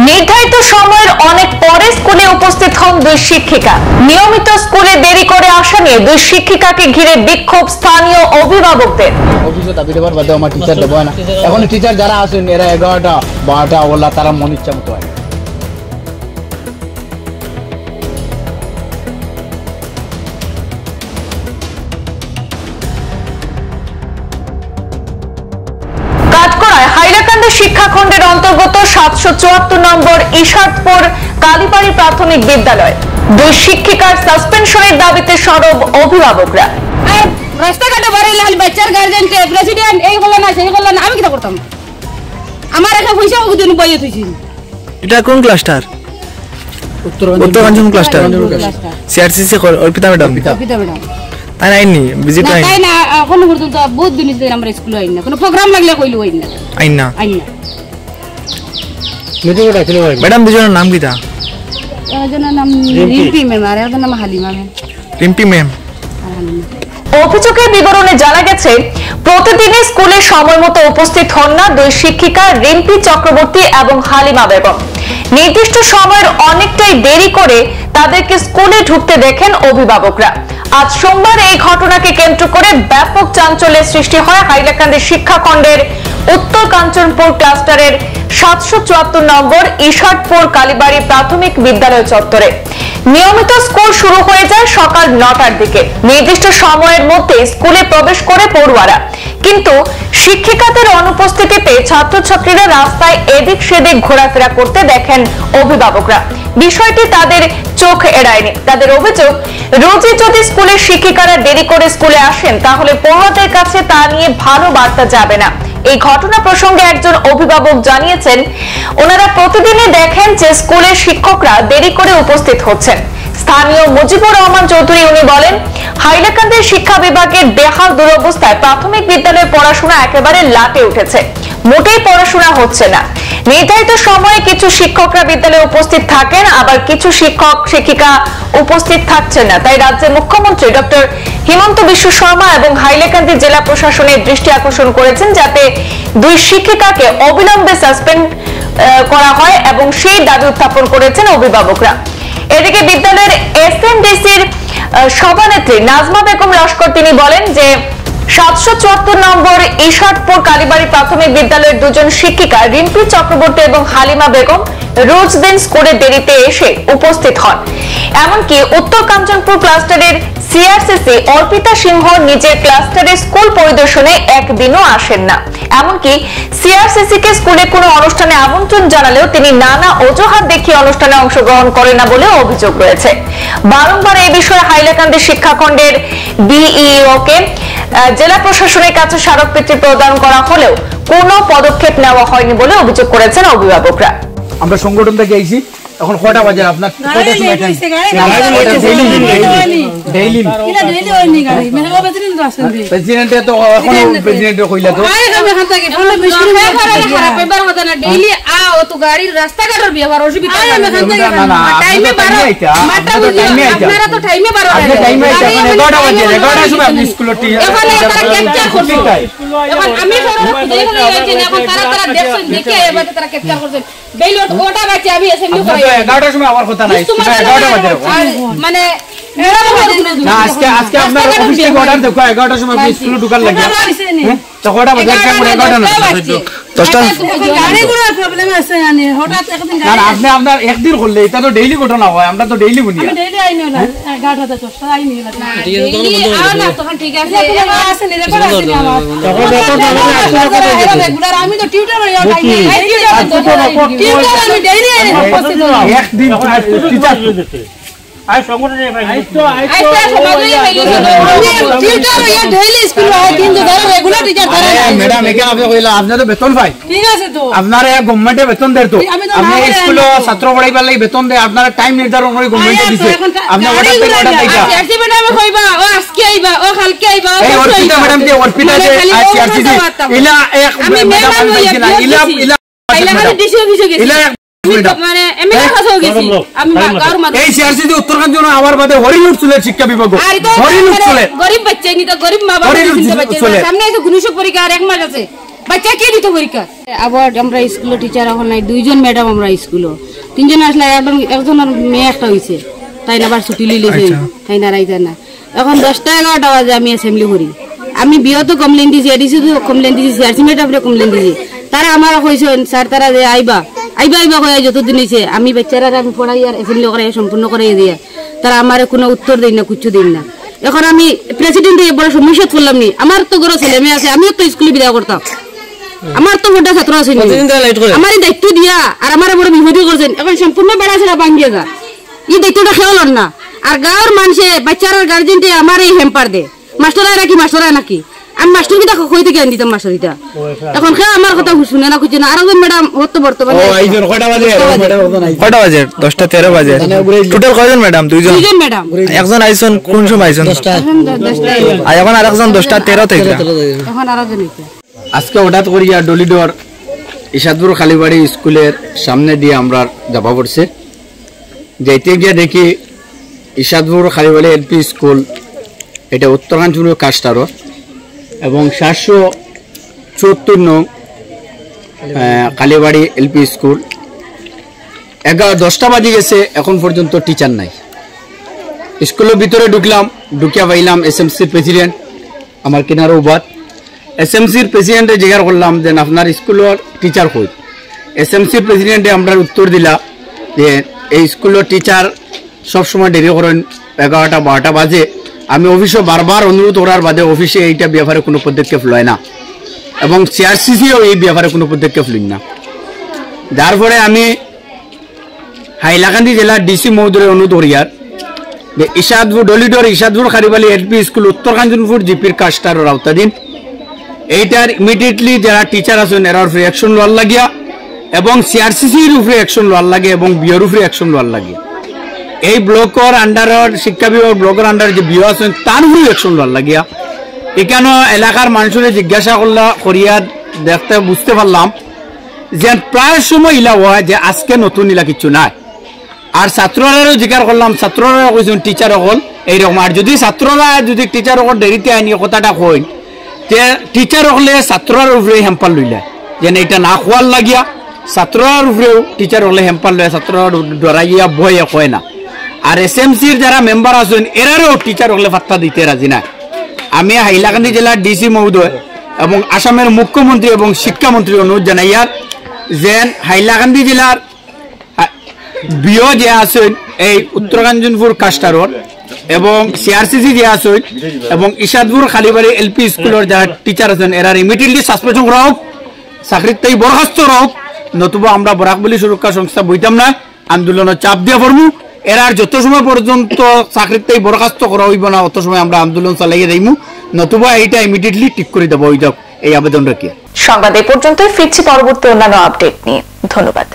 নির্ধারিত সময়ের অনেক পরে স্কুলে উপস্থিত হন দুই শিক্ষিকা। নিয়মিত স্কুলে দেরি করে আসা নিয়ে দুই শিক্ষিকাকে ঘিরে বিক্ষোভ স্থানীয় অভিভাবকদের। অফিসে দাবি দেবার বাদে আমার টিচার দেবো না। এখন টিচার যারা আছেন এরা 11টা 12টা ওলা তারা মন ইচ্ছা মতো হয়। হাইলাকান্দি শিক্ষাখণ্ডের অন্তর্গত 774 নম্বর ইশাদপুর কালীবাড়ি প্রাথমিক বিদ্যালয় দুই শিক্ষিকার সাসপেনশনের দাবিতে সরব অভিভাবকরা। রাস্তাঘাটে বাড়িলাল বাচ্চার গার্জেন প্রেসিডেন্ট এই হলো না সেই হলো না, আমি কি করতাম? আমার একটা পয়সা ওদিন বইয়ে তুইছি। এটা কোন ক্লাস্টার? উত্তরাঞ্চল ক্লাস্টার। CRCC Arpita madam. তাই নাইনি ভিজিট নাই। তাই না কোন পর্যন্ত বহুত দিন ধরে আমরা স্কুলে আইনা কোন প্রোগ্রাম লাগলে কইলো আইনা। আইনা। মিটিং রাখলে হয়। ম্যাডাম দুজনের নাম কিটা? একজনের নাম রিম্পি ম্যাম আর একজনের নাম হালিমা ম্যাম। রিম্পি ম্যাম। অভিযোগের বিবরণে জানা গেছে প্রতিদিনই স্কুলে সময় মতো উপস্থিত হন না দুই শিক্ষিকা রিম্পি চক্রবর্তী এবং হালিমা বেগম। নির্দিষ্ট সময়ের অনেকটাই দেরি করে তাদেরকে স্কুলে ঢুকতে দেখেন অভিভাবকরা। আজ সোমবার এই ঘটনাকে কেন্দ্র করে ব্যাপক চাঞ্চল্যের সৃষ্টি হয় হাইলাকান্দি শিক্ষাখণ্ডের উত্তর কাঞ্চনপুর ক্লাস্টারের 774 নম্বর ইশাদপুর কালীবাড়ি প্রাথমিক বিদ্যালয় চত্বরে। নিয়মিত স্কুল শুরু হয়ে যায় সকাল 9টার দিকে। নির্দিষ্ট সময়ের মধ্যে স্কুলে প্রবেশ করে পড়ুয়ারা, কিন্তু শিক্ষিকাদের অনুপস্থিতিতে ছাত্রছাত্রীরা রাস্তায় এদিক সেদিক ঘোরাফেরা করতে দেখেন অভিভাবকরা। বিষয়টি তাদের চোখ এড়ায়নি। তাদের অভিযোগ, রোজই যদি স্কুলের শিক্ষিকারা দেরি করে স্কুলে আসেন তাহলে পড়ুয়াদের কাছে তা নিয়ে ভালো বার্তা যাবে না। এই ঘটনা প্রসঙ্গে একজন অভিভাবক জানিয়েছেন, ওনারা প্রতিদিনই দেখেন যে স্কুলের শিক্ষকরা দেরি করে উপস্থিত হচ্ছেন। স্থানীয় মুজিবুর রহমান চৌধুরী উনি বলেন, হাইলাকান্দির শিক্ষা বিভাগের বেহাল দুরবস্থায় প্রাথমিক বিদ্যালয়ের পড়াশোনা একেবারে লাটে উঠেছে। মোটেই পড়াশোনা হচ্ছে না। নির্ধারিত সময়ে কিছু শিক্ষকরা বিদ্যালয়ে উপস্থিত থাকেন, আবার কিছু শিক্ষক শিক্ষিকা উপস্থিত থাকছেন না। তাই রাজ্যের মুখ্যমন্ত্রী ডক্টর হিমন্ত বিশ্ব শর্মা এবং হাইলাকান্দি জেলা প্রশাসনের দৃষ্টি আকর্ষণ করেছেন যাতে দুই শিক্ষিকাকে অবিলম্বে সাসপেন্ড করা হয় এবং সেই দাবি উত্থাপন করেছেন অভিভাবকরা। এদিকে বিদ্যালয়ের এসএমডিসির সভানেত্রী নাজমা বেগম লস্কর তিনি বলেন যে 774 নম্বর ইশাদপুর কালীবাড়ি প্রাথমিক বিদ্যালয়ের দুজন শিক্ষিকা রিম্পি চক্রবর্তী এবং হালিমা বেগম রোজ দিন স্কুলে দেরিতে এসে উপস্থিত হন। এমনকি উত্তর কাঞ্চনপুর ক্লাস্টারের সিআরসিসি অর্পিতা সিংহ নিজের ক্লাস্টারে স্কুল পরিদর্শনে একদিনও আসেন না। এমনকি সিআরসিসি কে স্কুলে কোনো অনুষ্ঠানে আমন্ত্রণ জানালেও তিনি নানা অজুহাত দেখিয়ে অনুষ্ঠানে অংশগ্রহণ করেন না বলে অভিযোগ রয়েছে। বারংবার এই বিষয়ে হাইলাকান্দি শিক্ষাখণ্ডের বিইও কে জেলা প্রশাসনের কাছে স্মারকপত্র প্রদান করা হলেও কোনো পদক্ষেপ নেওয়া হয়নি বলে অভিযোগ করেছেন অভিভাবকরা। আমরা সংগঠন থেকে আইছি, এখন কয়টা বাজে আপনার? কয়টার সময় টাইম? ডেইলি কিলা ডেইলি হয়নি গাড়ি মেহবা প্রেসিডেন্ট আসেন দি প্রেসিডেন্টে তো এখন প্রেসিডেন্ট কইলা তো আরে আমি এখান থেকে বলে মিষ্টি খারাপ পেপার হতা না ডেইলি আও তো গাড়ির রাস্তাঘাটের ব্যবহার অসুবিধা আরে আমি এখান থেকে টাইমে 12 মাত্রা টাইমে আপনারা তো টাইমে 12 আপনি টাইমে 11টা বাজে 11টার সময় আপনি স্কুলটি এখন তারা ক্যাপচার করছে। এখন আমি দেখে গেছি এখন তারা দেখছেন দেখে এবার তারা ক্যাপচার করছেন ডেইলি ওটা বাজে আমি অ্যাসেম্বলি করাই 11টার সময় আমার কথা নাই 11টা বাজে মানে না আজকে আপনার অফিস থেকে অর্ডার দেখো 11টার সময় আপনি স্কুলে ঢোকার লাগে তো কয়টা বাজে একটা 11টা না 10টা গাড়িগুলো প্রবলেম আছে মানে হঠাৎ একদিন না আপনি আপনার একদিন করলে এটা তো ডেইলি ঘটনা হয়, আমরা তো ডেইলি বলি আমি ডেইলি আইনি না 11টা 10টা আইনি না ঠিক আছে তখন ঠিক আছে আছে নি রেকর্ড আছে আমার তখন রেগুলার আমি তো টিউটর হই টিউটর আমি ডেইলি আইনি একদিন টিচার আই সংগঠনে ভাই আইতো সমাজে টিউটর ইয়া ডেইলি স্কুল হয় কিন্তু ধর রেগুলার টিচার ধরে ম্যাডাম এখানে আপনি কইলা আপনি তো বেতন পাই ঠিক আছে তো আপনারা গভর্নমেন্টে বেতন দেয় তো আপনি স্কুলে ছাত্র পড়াইবার লাগি বেতন দেয় আপনারা টাইম নির্ধারণ করে গভর্নমেন্টে দিছে আপনি ওটা থেকে ওটা দেইতা আরসিবি নামে কইবা ও আজকে আইবা ও কালকে আইবা ও অর্পিতা ম্যাডাম যে অর্পিতা যে আরসিবি ইলা এক ম্যাডাম বলছি না ইলা খালি ডিসি অফিসে গেছি মানে এমএলএ কাছে গেছি আমি গাঁর মাঝে এই সিআরসি উত্তরকাঞ্চন জন্য আমার বাদে হরিলুট চলে শিক্ষা বিভাগ হরিলুট চলে গরিব বাচ্চা নি তো গরিব মা বাবা সামনে এসে গুণিশক পরীক্ষা আর এক মাস আছে বাচ্চা কে দিত পরীক্ষা আবার আমরা স্কুলে টিচার এখন নাই দুইজন ম্যাডাম আমরা স্কুলে তিনজন আসলে একজনের মেয়ে একটা হয়েছে তাই না আবার ছুটি লিলেছে তাই না রাইতা না এখন 10টা 11টা বাজে আমি অ্যাসেম্বলি করি আমি বিয়তো কমপ্লেন দিছি এডিসি তো কমপ্লেন দিছি সিআরসি ম্যাডামরে কমপ্লেন দিছি তারা আমার কইছেন স্যার তারা যে আইবা কই যতদিন হইছে আমি বাচ্চারা আমি পড়াই আর অ্যাসেম্বলি করে সম্পূর্ণ করে দিয়া তারা আমার কোনো উত্তর দেন না কিছু দেন না এখন আমি প্রেসিডেন্ট বড় সমস্যা করলাম নি আমার তো বড় ছেলে মেয়ে আছে আমিও তো স্কুলে বিদায় করতাম আমার তো বড় ছাত্র আছে আমার দায়িত্ব দিয়া আর আমার বড় বিপদে করছেন এখন সম্পূর্ণ বেড়া ছেড়া ভাঙিয়ে যা এই দায়িত্বটা খেয়াল না আর গাঁর মানুষে বাচ্চারা গার্জেনটে আমার এই হেম্পার দে মাস্টাররা নাকি আমি মাস্টার কিটা কই থেকে আনি দিতাম মাস্টারিটা এখন খেয়ে আমার কথা শুনে না কিছু না আর একজন ম্যাডাম হতো বর্তমানে কয়টা বাজে 10টা 13 বাজে টোটাল কয়জন ম্যাডাম দুইজন ম্যাডাম একজন আইছেন কোন সময় আইছেন 10টা আর এখন আরেকজন 10টা 13 থেকে এখন আরেকজন আজকে হঠাৎ করিয়া ডলিডর ইশাদপুর খালিবাড়ি স্কুলের সামনে দিয়ে আমরা যাবা পড়ছে যাইতে গিয়ে দেখি ইশাদপুর খালিবাড়ি এলপি স্কুল এটা উত্তরাঞ্চল কাস্টারর এবং 774 নং কালীবাড়ি এলপি স্কুল 10টা বাজে গেছে এখন পর্যন্ত টিচার নাই স্কুলের ভিতরে ঢুকিয়া পাইলাম এসএমসির প্রেসিডেন্ট আমার কিনার উবাদ এসএমসির প্রেসিডেন্টে জিজ্ঞাসা করলাম যে আপনার স্কুলের টিচার কই এসএমসির প্রেসিডেন্টে আমরা উত্তর দিলা যে এই স্কুলের টিচার সবসময় দেরি করেন 11টা 12টা বাজে আমি অফিসে বারবার অনুরোধ করার বাদে অফিসে এইটা ব্যাপারে কোনো পদক্ষেপ লয় না এবং সিআরসিসিও এই ব্যাপারে কোনো পদক্ষেপ লইন না যার ফলে আমি হাইলাকান্দি জেলার ডিসি মহোদয়ের অনুরোধ করিয়ার যে ইশাদপুর খালিবাড়ি এলপি স্কুল উত্তর কাঞ্চনপুর জিপির কাস্টারের আওতাধীন এইটার ইমিডিয়েটলি যারা টিচার আছেন এরার উপরে অ্যাকশন লওয়ার লাগিয়া এবং সিআরসিসির উপরে অ্যাকশন লওয়ার লাগে এবং বিওর উপরে অ্যাকশন লওয়ার লাগে এই ব্লকের আন্ডারের শিক্ষা বিভাগ ব্লকের আন্ডারে যে বিও আছেন তার উপরে অ্যাকশন লওয়ার লাগিয়া এখানে এলাকার মানুষের জিজ্ঞাসা করিয়া দেখতে বুঝতে পারলাম যে প্রায় সময় ইলা হয় যে আজকে নতুন ইলা কিছু নাই আর ছাত্ররাও জিজ্ঞাসা করলাম ছাত্ররা কইছেন টিচার হল এইরকম আর যদি ছাত্ররা যদি টিচার হল দেরিতে আইনি কথাটা কই যে টিচার হলে ছাত্রর উপরে হেম্পার লইলা যেন এটা না খোয়ার লাগিয়া ছাত্রর উপরেও টিচার হলে হেম্পার লয় ছাত্ররা ডরাইয়া ভয়ে কয় না আর এসএমসির যারা মেম্বার আছেন এরারও টিচার হলে পাত্তা দিতে রাজি না আমি হাইলাকান্দি জেলার ডিসি মহোদয় এবং আসামের মুখ্যমন্ত্রী এবং শিক্ষামন্ত্রী অনুরোধ জানাইয়ার যে হাইলাকান্দি জেলার বিও যে আছেন এই উত্তর কাঞ্চনপুর কাস্টারর এবং সিআরসিসি যে আছেন এবং ইশাদপুর খালিবাড়ি এলপি স্কুলের যারা টিচার আছেন এরার ইমিডিয়েটলি সাসপেনশন করা হোক চাকরির তাই বরখাস্ত করা হোক নতুবা আমরা বরাকবলী সুরক্ষা সংস্থা বইতাম না আন্দোলনের চাপ দিয়ে পড়বো এরার যত সময় পর্যন্ত চাকরির তাই বরখাস্ত করা হইব না অত সময় আমরা আন্দোলন চালাইয়ে যাইমু নতুবা এইটা ইমিডিয়েটলি ঠিক করে দেবো এই আবেদন রাখিয়া সংবাদ এই পর্যন্ত ফিরছি পরবর্তী অন্যান্য আপডেট নিয়ে ধন্যবাদ।